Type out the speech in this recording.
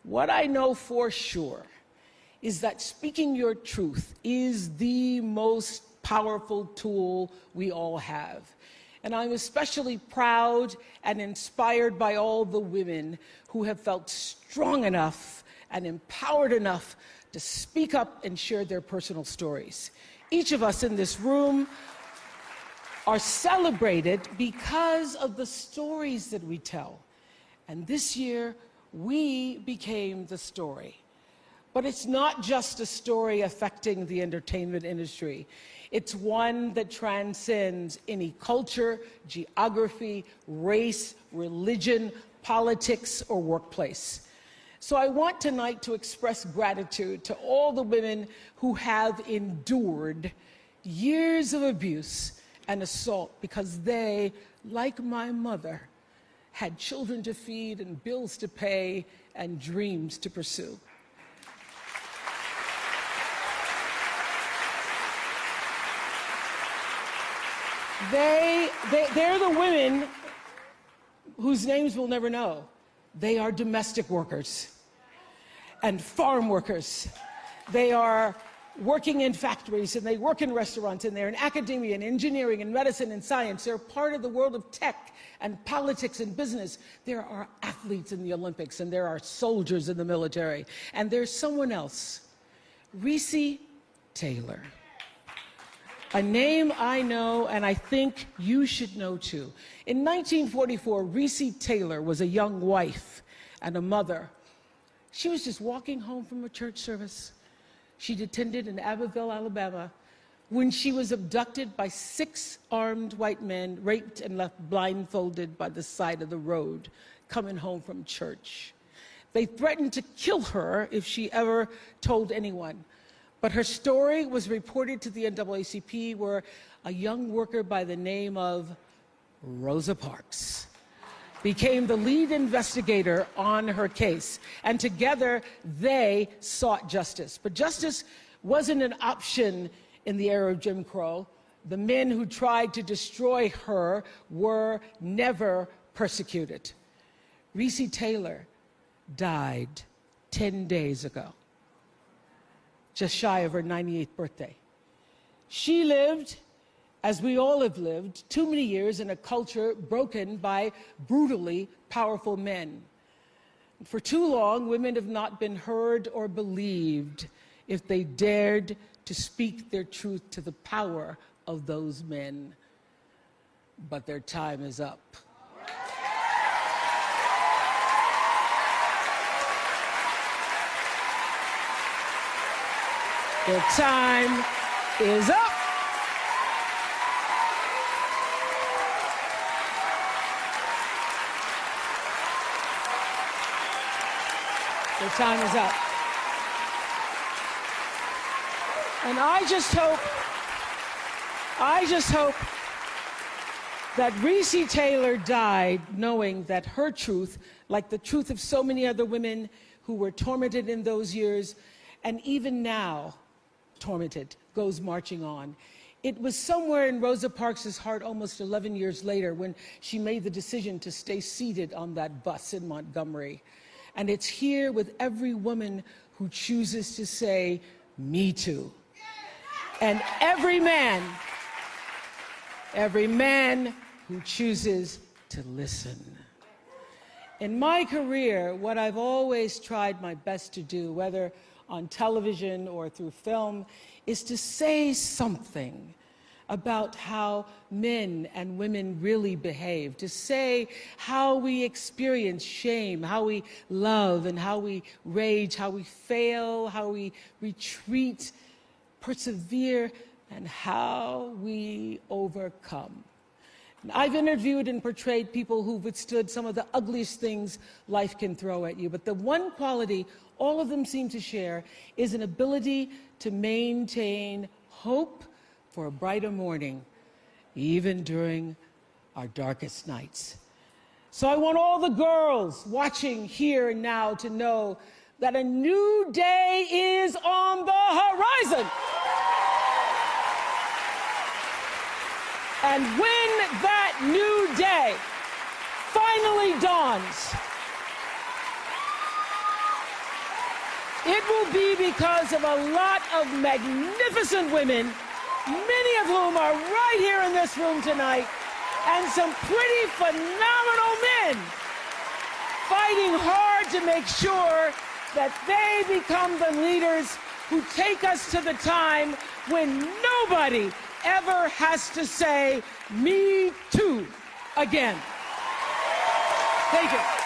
What I know for sure is that speaking your truth is the most powerful tool we all have. And I'm especially proud and inspired by all the women who have felt strong enough and empowered enough to speak up and share their personal stories. Each of us in this room are celebrated because of the stories that we tell. And this year, we became the story. But it's not just a story affecting the entertainment industry. It's one that transcends any culture, geography, race, religion, politics, or workplace. So I want tonight to express gratitude to all the women who have endured years of abuse and assault because they, like my mother, had children to feed and bills to pay and dreams to pursue. They're the women whose names we'll never know. They are domestic workers and farm workers. They are working in factories, and they work in restaurants, and they're in academia and engineering and medicine and science. They're part of the world of tech and politics and business. There are athletes in the Olympics, and there are soldiers in the military. And there's someone else, Recy Taylor. A name I know, and I think you should know too. In 1944, Recy Taylor was a young wife and a mother. She was just walking home from a church service she'd attended in Abbeville, Alabama, when she was abducted by 6 armed white men, raped and left blindfolded by the side of the road, coming home from church. They threatened to kill her if she ever told anyone. But her story was reported to the NAACP, where a young worker by the name of Rosa Parks became the lead investigator on her case. And together, they sought justice. But justice wasn't an option in the era of Jim Crow. The men who tried to destroy her were never persecuted. Recy Taylor died 10 days ago, just shy of her 98th birthday. She lived, as we all have lived, too many years in a culture broken by brutally powerful men. For too long, women have not been heard or believed if they dared to speak their truth to the power of those men. But their time is up. Their time is up. Their time is up. And I just hope that Recy Taylor died knowing that her truth, like the truth of so many other women who were tormented in those years, and even now tormented, goes marching on. It was somewhere in Rosa Parks' heart almost 11 years later when she made the decision to stay seated on that bus in Montgomery. And it's here with every woman who chooses to say, "Me too." And every man who chooses to listen. In my career, what I've always tried my best to do, whether on television or through film, is to say something about how men and women really behave, to say how we experience shame, how we love and how we rage, how we fail, how we retreat, persevere, and how we overcome. And I've interviewed and portrayed people who've withstood some of the ugliest things life can throw at you, but the one quality all of them seem to share is an ability to maintain hope for a brighter morning, even during our darkest nights. So I want all the girls watching here and now to know that a new day is on the horizon. And when that new day finally dawns, It will be because of a lot of magnificent women, many of whom are right here in this room tonight, and some pretty phenomenal men fighting hard to make sure that they become the leaders who take us to the time when nobody ever has to say, "Me too," again. Thank you.